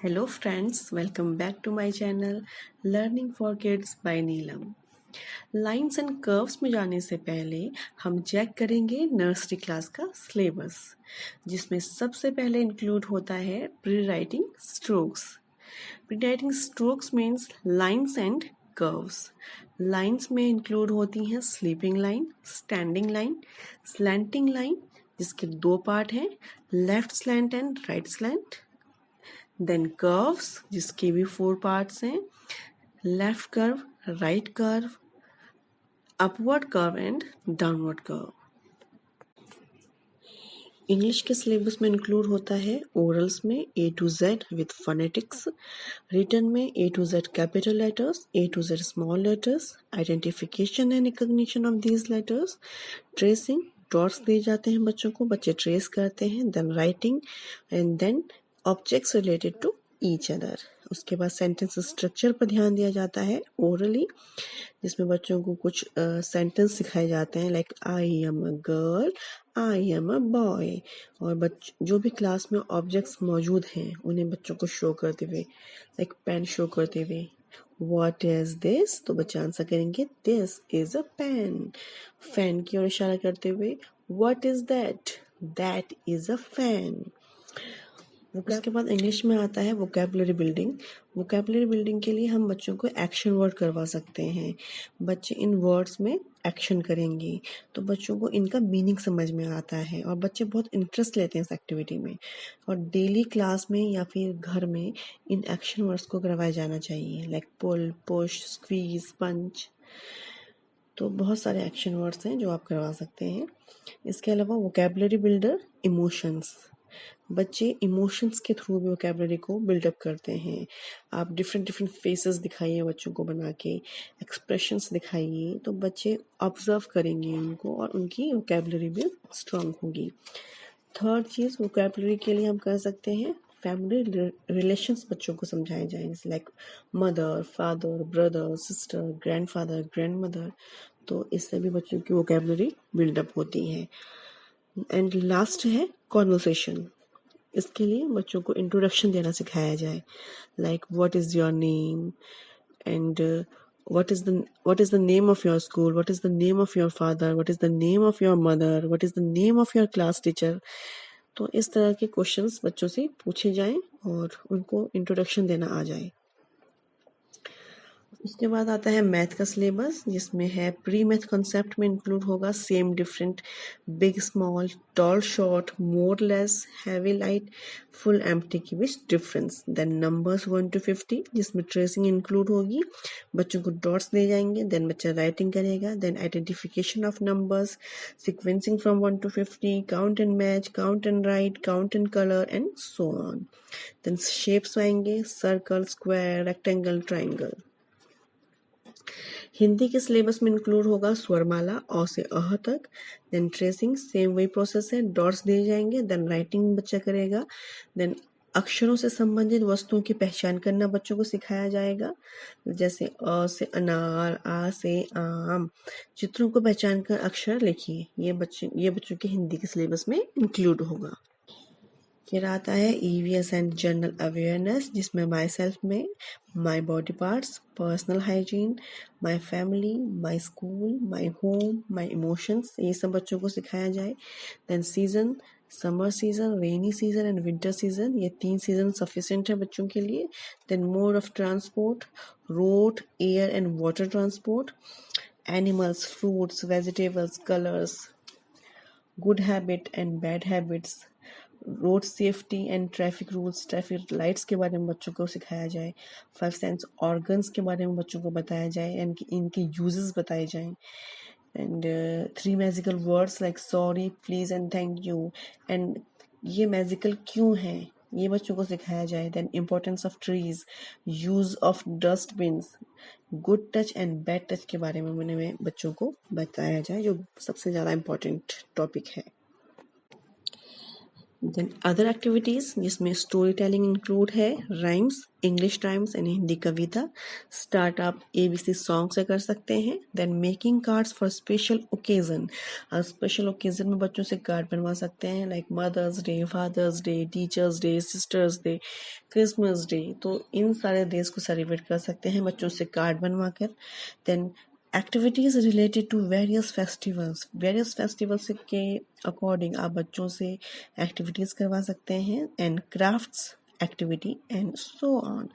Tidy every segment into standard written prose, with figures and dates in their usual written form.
Hello friends, welcome back to my channel Learning for Kids by Neelam. Lines and curves में जाने से पहले हम चेक करेंगे नर्सरी क्लास का सिलेबस, जिसमें सबसे पहले इंक्लूड होता है pre writing strokes. Pre writing strokes means lines and curves. Lines में इंक्लूड होती हैं sleeping line, standing line, slanting line, जिसके दो पार्ट हैं, left slant and right slant. Then curves, जिसके भी 4 पार्ट्स हैं, left curve, right curve, upward curve and downward curve. English के सिलेबस में इंक्लूड होता है ओरल्स में A to Z with phonetics, written में A to Z capital letters, A to Z small letters, identification and recognition of these letters, tracing, dots दिए जाते हैं बच्चों को, बच्चे ट्रेस करते हैं, then writing and then objects related to each other. उसके बाद सेंटेंस स्ट्रक्चर पर ध्यान दिया जाता है ओरली, जिसमें बच्चों को कुछ सेंटेंस सिखाए जाते हैं like I am a girl, I am a boy. और जो भी क्लास में ऑब्जेक्ट्स मौजूद हैं उन्हें बच्चों को शो करते हुए, लाइक पेन शो करते हुए, व्हाट इज दिस, तो बच्चे आंसर करेंगे this is a pen. Fan की ओर इशारा करते हुए what is that is a fan. उसके बाद इंग्लिश में आता है वोकैबुलरी बिल्डिंग. वोकैबुलरी बिल्डिंग के लिए हम बच्चों को एक्शन वर्ड करवा सकते हैं. बच्चे इन वर्ड्स में एक्शन करेंगे तो बच्चों को इनका मीनिंग समझ में आता है और बच्चे बहुत इंटरेस्ट लेते हैं इस एक्टिविटी में. और डेली क्लास में या फिर घर में इन एक्शन वर्ड्स को करवाया जाना चाहिए, लाइक पुल, पुश, स्क्वीज, पंच. तो बहुत सारे एक्शन वर्ड्स हैं जो आप करवा सकते हैं. इसके अलावा वोकैबुलरी बिल्डर इमोशंस. बच्चे इमोशंस के थ्रू भी वोकैबुलरी को बिल्डअप करते हैं. आप डिफरेंट डिफरेंट फेसेस दिखाइए बच्चों को बना के, एक्सप्रेशंस दिखाइए, तो बच्चे ऑब्जर्व करेंगे उनको और उनकी वोकैबुलरी भी स्ट्रांग होगी. थर्ड चीज़ वोकैबुलरी के लिए हम कर सकते हैं फैमिली रिलेशंस बच्चों को समझाए जाएंगे, like mother, father, brother, sister, grandfather, grandmother. तो इससे भी बच्चों की वोकैबुलरी बिल्डअप होती है. एंड लास्ट है कॉन्वर्सेशन. इसके लिए बच्चों को इंट्रोडक्शन देना सिखाया जाए, like what is your name and what is the name of your school, what is the name of your father, what is the name of your mother, what is the name of your class teacher. तो इस तरह के questions बच्चों से पूछे जाएं और उनको इंट्रोडक्शन देना आ जाए. उसके बाद आता है मैथ का सिलेबस, जिसमें है प्री मैथ कॉन्सेप्ट में इंक्लूड होगा same, different, big, small, tall, short, more, less, heavy, light, full, empty की which difference. Then numbers 1 to 50, जिसमें ट्रेसिंग इंक्लूड होगी, बच्चों को डॉट्स दिए जाएंगे, देन बच्चा राइटिंग करेगा, then identification of numbers, sequencing from 1 to 50, count and match, count and write, count and colour and so on. Then shapes आएंगे, circle, square, rectangle, triangle. Hindi के सिलेबस में इंक्लूड होगा स्वरमाला अ से अह तक, देन ट्रेसिंग, सेम वही process है, dots दिए जाएंगे, देन राइटिंग बच्चा करेगा, देन अक्षरों से संबंधित वस्तुओं की पहचान करना बच्चों को सिखाया जाएगा, जैसे अ से अनार, आ से आम. चित्रों को पहचान कर अक्षर लिखिए. ये बच्चों के हिंदी के सिलेबस में इंक्लूड होगा. फिर आता है EVS एंड जनरल अवेयरनेस, जिसमें माई सेल्फ में my body parts, personal hygiene, my family, my school, my home, my emotions, ये सब बच्चों को सिखाया जाए. Then season, summer season, rainy season and winter season, ये 3 सीजन सफिशिएंट है बच्चों के लिए. Then mode of transport, road, air and water transport, animals, fruits, vegetables, colours, good habit and bad habits, road safety and traffic rules, traffic lights के बारे में बच्चों को सिखाया जाए. 5 सेंस ऑर्गन्स के बारे में बच्चों को बताया जाए एंड इनके यूजेस बताए जाएं. And 3 magical words like sorry, please and thank you, and ये मैजिकल क्यों है ये बच्चों को सिखाया जाए. Then importance of trees, use of dustbins, good touch and bad touch के बारे में बच्चों को बताया जाए, जो सबसे ज़्यादा इम्पोर्टेंट टॉपिक है. देन अदर एक्टिविटीज़ जिसमें स्टोरी टेलिंग इंक्लूड है, rhymes, English rhymes and Hindi कविता, स्टार्ट आप ABC सॉन्ग से कर सकते हैं। Then making cards for special occasion, special occasion में बच्चों से कार्ड बनवा सकते हैं like mother's day, father's day, teachers' day, sisters' day, Christmas day, तो इन सारे डेज को सेलिब्रेट कर सकते हैं बच्चों से कार्ड बनवा कर। Then activities related to various festivals के अकॉर्डिंग आप बच्चों से एक्टिविटीज़ करवा सकते हैं and crafts activity and so on.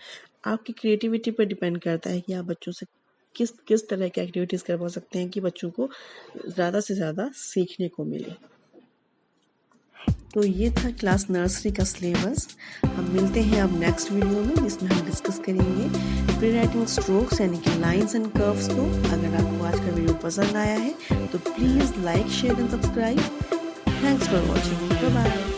आपकी क्रिएटिविटी पर डिपेंड करता है कि आप बच्चों से किस किस तरह की एक्टिविटीज़ करवा सकते हैं कि बच्चों को ज़्यादा से ज़्यादा सीखने को मिले। तो ये था क्लास नर्सरी का सिलेबस। हम मिलते हैं अब नेक्स्ट वीडियो में जिसमें हम डिस्कस करेंगे प्री राइटिंग स्ट्रोक्स यानी कि लाइंस एंड कर्व्स को। अगर आपको आज का वीडियो पसंद आया है तो please like, share and subscribe. Thanks for watching. Bye bye.